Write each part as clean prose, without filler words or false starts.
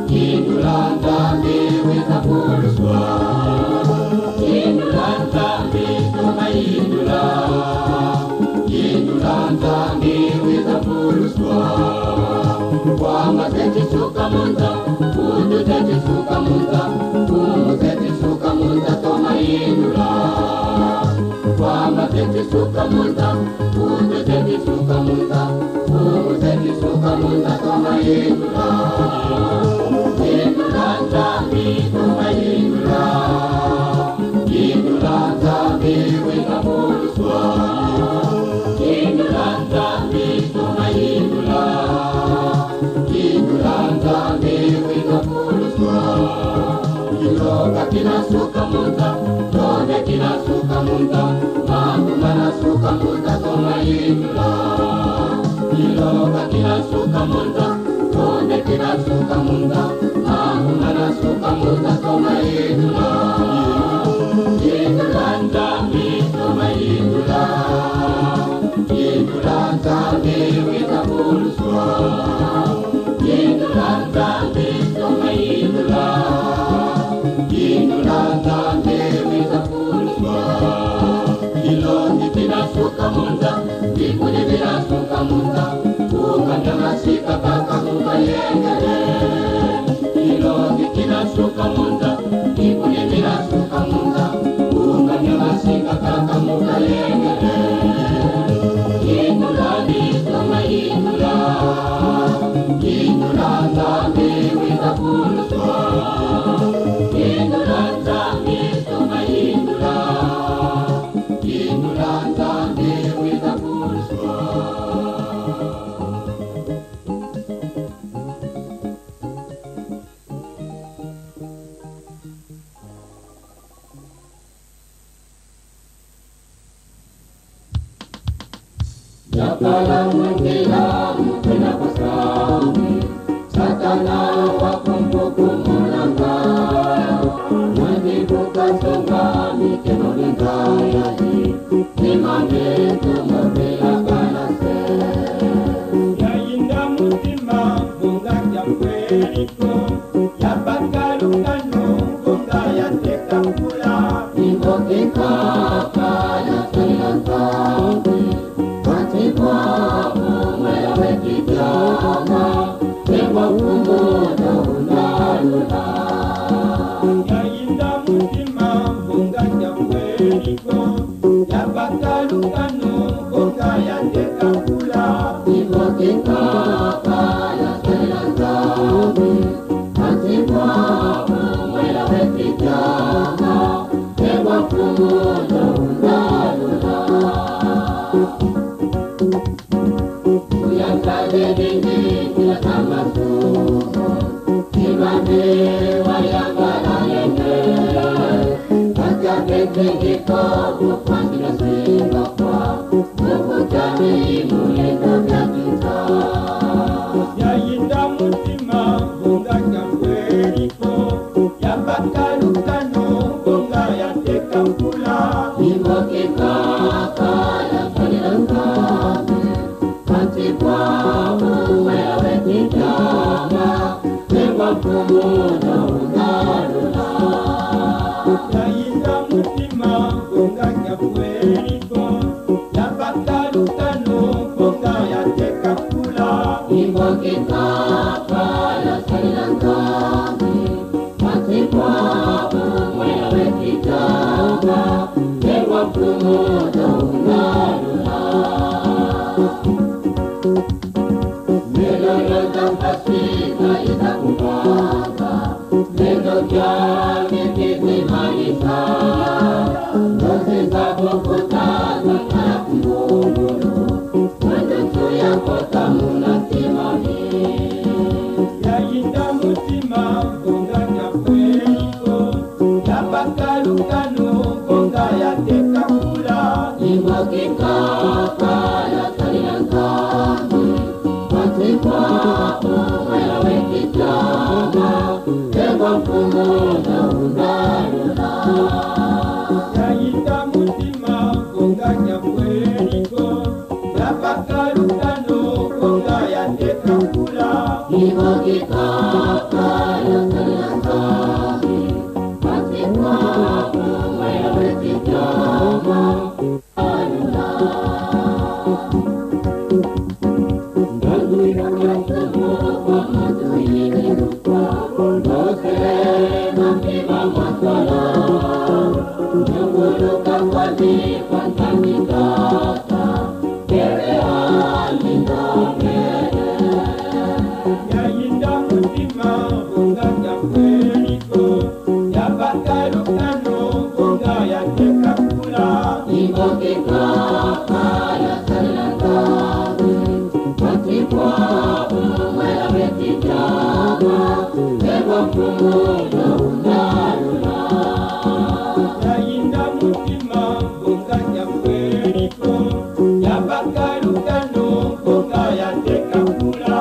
Indulanda, we with a full squad. munza, udu zeti suka munza, umu zeti suka munza, toma indula. Kwama zeti suka munza, udu zeti suka munza, umu zeti suka munza, toma indula. Indula nzambi, toma indula. Indula nzambi, wika muluswa. Indula nzambi, toma indula. Indula nzambi, wika muluswa. Iloga kina suka munza, tome kina suka munza, mangu mana suka munza, toma indula. Iloga kina suka munza, tome kina suka munza, mangu mana suka munza, toma indula. Indula nzambi, toma indula. Indula nzambi, wika muluswa. Indula nzambi, toma indula. Indula nzambi, wika muluswa. Ilondi kina suka munza, ikuli kina suka munza, ukanda masika kaka kuka yengele. Ilondi kina suka munza, ikuli kina suka munza, ukanda masika kaka kuka yengele. Indula ni toma indula. Indula nzambi, wika muluswa. Indula nzambi, toma indula. Indula nzambi, wika muluswa. Yakala mwekela mpena pasami, Satana wakumbuku mulangaya, mwendibuka songa mikeno lingaya hi, nimanetu mopela kanase. Yainda mutima bunga ya kweliko, yabakalukano bunga ya tekakula. Ningokika kaya sayanzambi, Kwa umwela wekijama, Ewa kumoda unalula. Yainda mutima bunga ya kweliko, yabakalukano bunga ya tekakula. Ningokika kaya sayanzambi, Kwa umwela wekijama, Ewa kumoda unalula. Uyangade dingi kila kama sumo, Kimane wayangala yenge. Aja kete kiko bukwandila singa kwa, Mukutame imulendo vya kita. Yainda mutima bunga ya kweliko, yabakalukano bunga ya tekakula. Ningokika kaya sayanzambi, Kwa umwela wekijama, Ewa kumoda unalula. Yainda mutima bunga ya kweliko, yabakalukano bunga ya tekakula. Ningokika kaya sayanzambi, Kwa umwela wekijama, Ewa kumoda unalula. Melo yoza mpasika ita kupanga, Melo kyami kiti malisa, Ndozi za kukutaza kaya kumungulu, Mwendo tuya kota muna timami. Yainda mutima bunga ya kweliko, yabakalukano bunga ya tekakula. Ningokika kaya sayanzambi, Kwa umwela wekijama, Ewa kumoda unalula. Yainda mutima bunga ya kweliko, yabakalukano bunga ya tekakula. Ningokika kaya sayanzambi, Kwa umwela wekijama, unalula. Ndalwira kwa mtumo kwa mtu yingiru, Nyunguluka kwa mikwa ntamikata Kere alindongele Yayinda mutima bunga nyakweliko Yabakalukano bunga yatekakula Ibokikaka ya salantawe Matikwa umwela wetijama Ewa kumuda unalula Yayinda mutima bunga nyakweliko Yabakalukano bunga yatekakula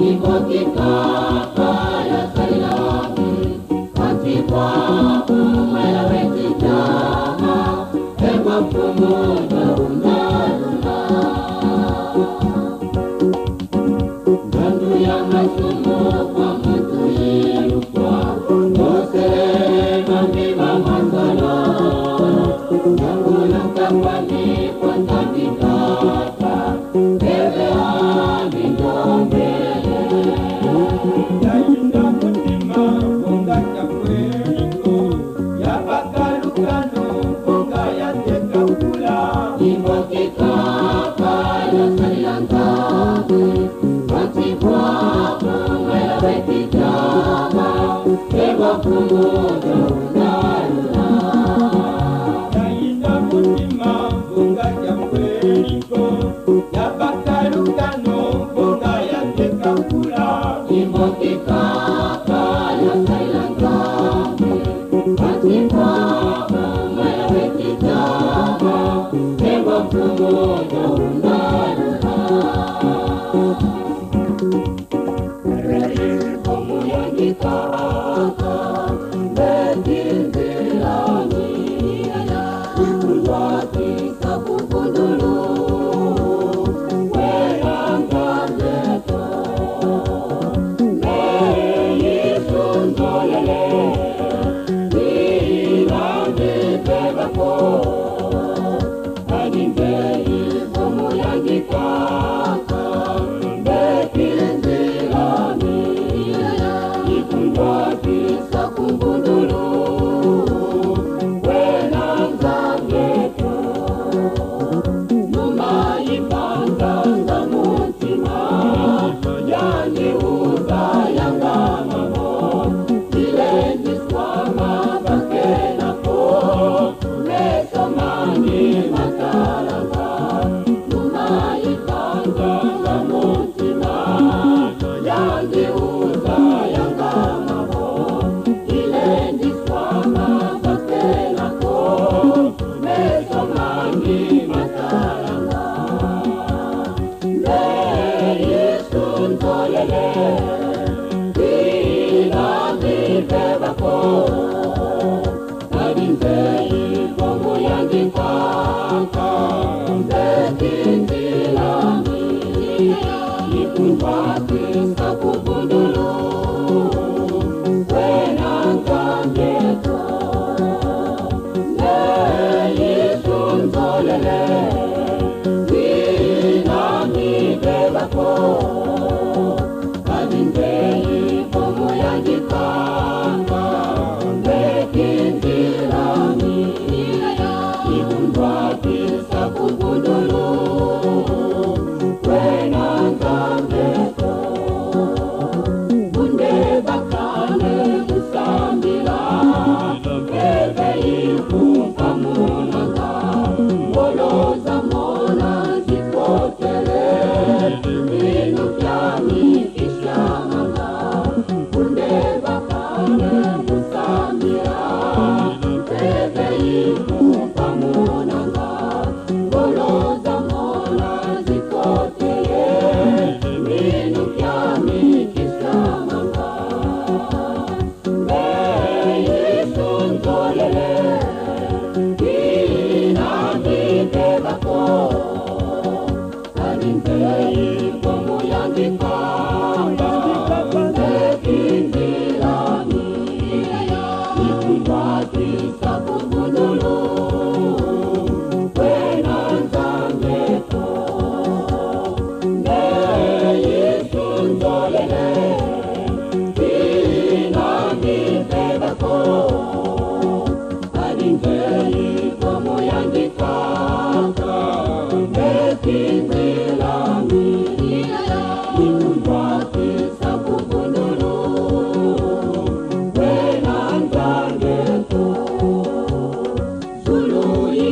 Ibokikaka ya salantawe Matikwa umwela wetijama Ewa kumuda unalula Gandu ya masumo kwa mtu ilukwa Mose mandiba masala Nyunguluka kwa mikwa ntamikata Kere alindongele Yayinda mutima bunga nyakweliko Yabakalukano bunga yatekakula Ibokikaka ya salantawe Matikwa umwela wetijama Ewa kumuda unalula Yayinda mutima bunga nyakweliko Yabakalukano bunga yatekakula Ibokikaka ya salantawe Matikwa umwela wetijama Ewa kumuda unalula Komuyangikaka Betinzilani Ikulwatisa kukudulu Weyangazeto Meyisunzolele Ilambitebako Adimbeyi komuyangikaka Betinzilani Ikulwatisa kukudulu Weyangazeto Numayipanganga mutima Yanyiuza yangamamo Ilendiswama bakenako Meso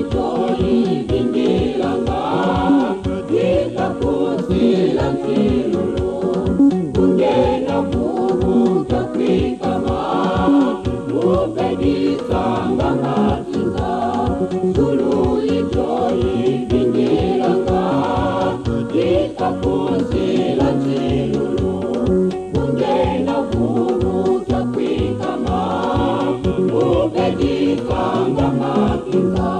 ijoibingilanga ikakusila nsilulu kungena kuruka kwikama upedisanga matinga sulu ijoibingilanga ikakusila nsilulu kungena kuruka kwikama upedisanga matinga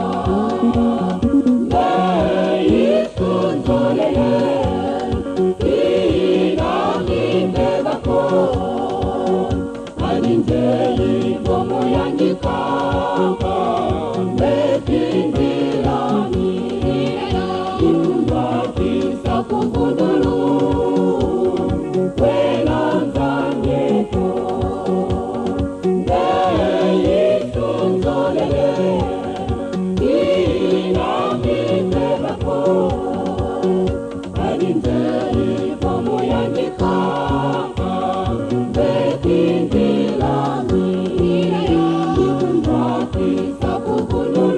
Thank you.